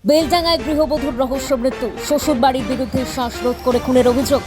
বেলডাঙ্গায় গৃহবধূর রহস্য মৃত্যু, শ্বশুরবাড়ির বিরুদ্ধে শ্বাসরোধ করে খুনের অভিযোগ।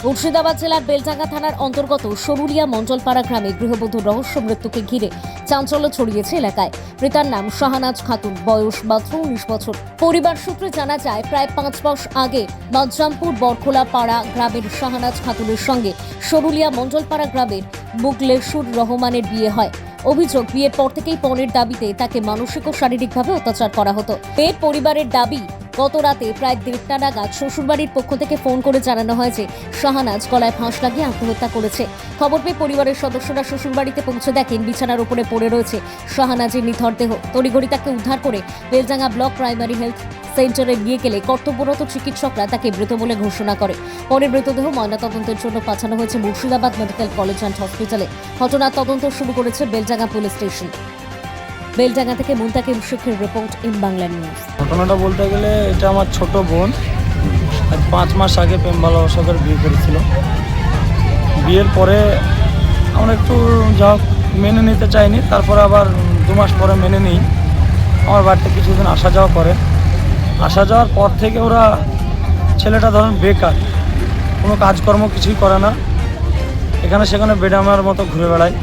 মুর্শিদাবাদ জেলার বেলডাঙ্গা থানার অন্তর্গত সরুলিয়া মঞ্জলপাড়া গ্রামে গৃহবধূর রহস্য মৃত্যুকে ঘিরে চাঞ্চল্য ছড়িয়েছে এলাকায়। মৃতার নাম শাহানাজ খাতুন, বয়স মাত্র 19 বছর। পরিবার সূত্রে জানা যায়, প্রায় 5 মাস আগে বাদরামপুর বরখোলা পাড়া গ্রামের শাহানাজ খাতুনের সঙ্গে সরুলিয়া মঞ্জলপাড়া গ্রামের মুগলেশুর রহমানের বিয়ে হয়। অভিযোগ, বিয়ের পর থেকেই পণের দাবিতে তাকে মানসিক ও শারীরিকভাবে অত্যাচার করা হতো। মেয়ের পরিবারের দাবি, গত রাতে প্রায় 1:30 নাগাদ শ্বশুরবাড়ির পক্ষ থেকে ফোন করে জানানো হয় যে শাহানাজ গলায় ফাঁস লাগিয়ে আত্মহত্যা করেছে। খবর পেয়ে পরিবারের সদস্যরা শ্বশুরবাড়িতে পৌঁছে দেখেন বিছানার উপরে পড়ে রয়েছে শাহানাজের নিথর দেহ। তড়িঘড়ি তাকে উদ্ধার করে বেলডাঙ্গা ব্লক প্রাইমারি হেলথ সেন্টারে নিয়ে গেলে কর্তব্যরত চিকিৎসকরা তাকে মৃত বলে ঘোষণা করে। পরে মৃতদেহ ময়নাতদন্তের জন্য পাঠানো হয়েছে মুর্শিদাবাদ মেডিকেল কলেজ অ্যান্ড হসপিটালে। ঘটনার তদন্ত শুরু করেছে বেলডাঙ্গা পুলিশ স্টেশন। বেলডাঙ্গা থেকে মুন্তাকিম শেখের রিপোর্ট, ইন বাংলা নিউজ। ঘটনাটা বলতে গেলে এটা আমার ছোট বোন আজ 5 মাস আগে প্রেম ভালোবাসার বিয়ে করেছিল। বিয়ের পরে আমরা একটু যা মেনে নিতে চাইনি, তারপরে আবার 2 মাস পরে মেনে নিই। আমার বাড়িতে কিছুদিন আসা যাওয়া করে। আসা যাওয়ার পর থেকে ওরা, ছেলেটা ধরেন বেকার, কোনো কাজকর্ম কিছুই করে না, এখানে সেখানে বেডামার মতো ঘুরে বেড়ায়।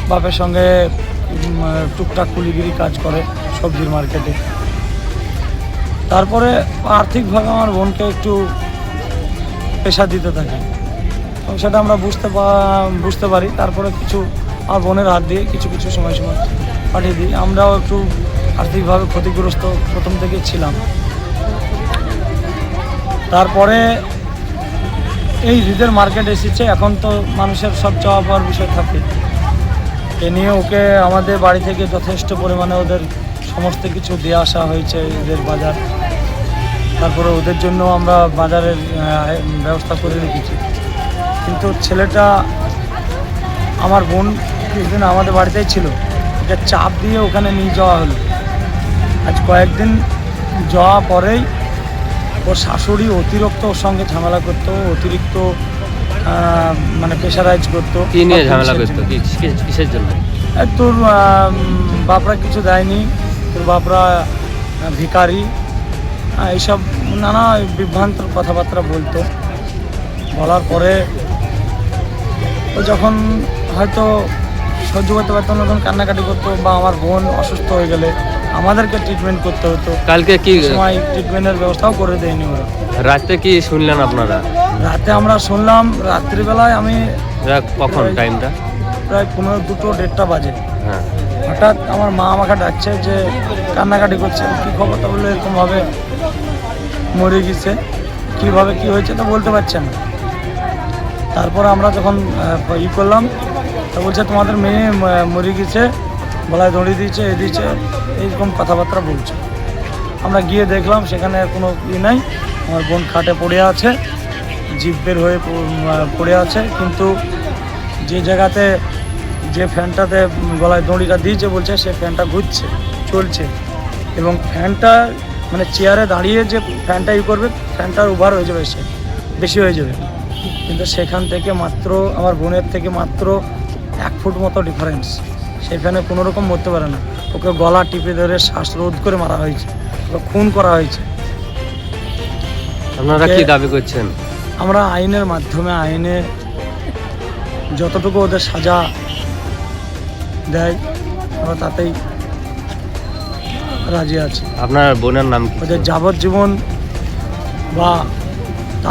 বাপের সঙ্গে টুকটাক কুলিগিরি কাজ করে সবজির মার্কেটে। তারপরে আর্থিকভাবে আমার বোনকে একটু পেশা দিতে থাকে, এবং সেটা আমরা বুঝতে পারি। তারপরে কিছু আমার বোনের হাত দিয়ে কিছু সময় পাঠিয়ে দিই। আমরাও একটু আর্থিকভাবে ক্ষতিগ্রস্ত প্রথম থেকে ছিলাম। তারপরে এই ঈদের মার্কেট এসেছে, এখন তো মানুষের সব চাওয়া পাওয়ার বিষয় থাকে। এ নিয়ে ওকে আমাদের বাড়ি থেকে যথেষ্ট পরিমাণে ওদের সমস্ত কিছু দিয়ে আসা হয়েছে, ঈদের বাজার। তারপরে ওদের জন্য আমরা বাজারের ব্যবস্থা করে রেখেছি। কিন্তু ছেলেটা, আমার বোন কিছুদিন আমাদের বাড়িতেই ছিল, এটা চাপ দিয়ে ওখানে নিয়ে যাওয়া হলো। আজ কয়েকদিন যাওয়া পরেই ওর শাশুড়ি অতিরিক্ত ওর সঙ্গে ঝামেলা করতো, অতিরিক্ত মানে প্রেশারাইজ করতো। কি নিয়ে ঝামেলা করতো, কিসের জন্য? তোর বাপরা কিছু দেয়নি, তোর বাপরা ভিখারি, এইসব নানা বিভ্রান্তর কথাবার্তা বলতো। বলার পরে ও যখন হয়তো সহ্য করতে পারতো না, তখন কান্নাকাটি করতো, বা আমার বোন অসুস্থ হয়ে গেলে আমাদেরকে ট্রিটমেন্ট করতে হতো। কালকে কি সময় ট্রিটমেন্টের ব্যবস্থাও করে দেয়নি ওরা। রাতে কি শুনলেন আপনারা? রাতে আমরা শুনলাম, রাত্রিবেলায় আমি কখন টাইমটা? প্রায় 2:30 বাজে। হ্যাঁ, হঠাৎ আমার মা আমাকে ডাকছে, যে কান্নাকাটি করছে, কী খবর? তা বললে এরকমভাবে মরে গেছে। কীভাবে কী হয়েছে তো বলতে পারছে না। তারপর আমরা যখন করলাম, তা বলছে তোমাদের মেয়ে মরে গেছে, গলায় দড়ি দিয়েছে, দিয়েছে, এইরকম কথাবার্তা বলছে। আমরা গিয়ে দেখলাম সেখানে কোনো নাই, আমার বোন খাটে পড়ে আছে, জিভ বের হয়ে পড়ে আছে। কিন্তু যে জায়গাতে, যে ফ্যানটাতে গলায় দড়িটা দিয়েছে বলছে, সে ফ্যানটা ঘুরছে, চলছে, এবং ফ্যানটা মানে চেয়ারে দাঁড়িয়ে যে ফ্যানটা করবে, ফ্যানটার ওভার হয়ে যাবে, সে বেশি হয়ে যাবে। কিন্তু সেখান থেকে মাত্র আমার বোনের থেকে মাত্র 1 ফুট মতো ডিফারেন্স। সেই ফ্যানে কোনো রকম মরতে পারে না। ওকে গলা টিপে ধরে শ্বাসরোধ করে মারা হয়েছে, ওকে খুন করা হয়েছে। আপনারা কি দাবি করছেন? আমরা আইনের মাধ্যমে, আইনে যতটুকু ওদের সাজা দেয় আমরা তাতেই রাজি আছি। আপনার বোনের নাম কি? ওদের যাবজ্জীবন বা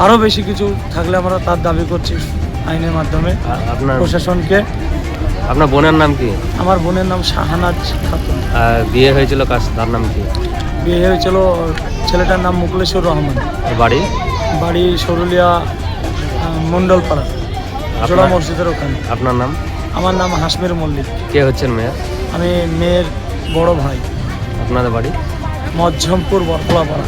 আরও বেশি কিছু থাকলে আমরা তার দাবি করছি আইনের মাধ্যমে আপনার প্রশাসনকে। আপনার বোনের নাম কি? আমার বোনের নাম শাহানাজ খাতুন। বিয়ে হয়েছিল তার নাম কি? বিয়ে হয়েছিল, ছেলেটার নাম মুগলেশুর রহমান। বাড়ি? বাড়ি সরুলিয়া মণ্ডলপাড়া, জোড়া মসজিদের ওখানে। আপনার নাম? আমার নাম হাসমির মল্লিক। কে হচ্ছেন মেয়ের? আমি মেয়ের বড় ভাই। আপনাদের বাড়ি? মধ্যমপুর বরখোলা পাড়া।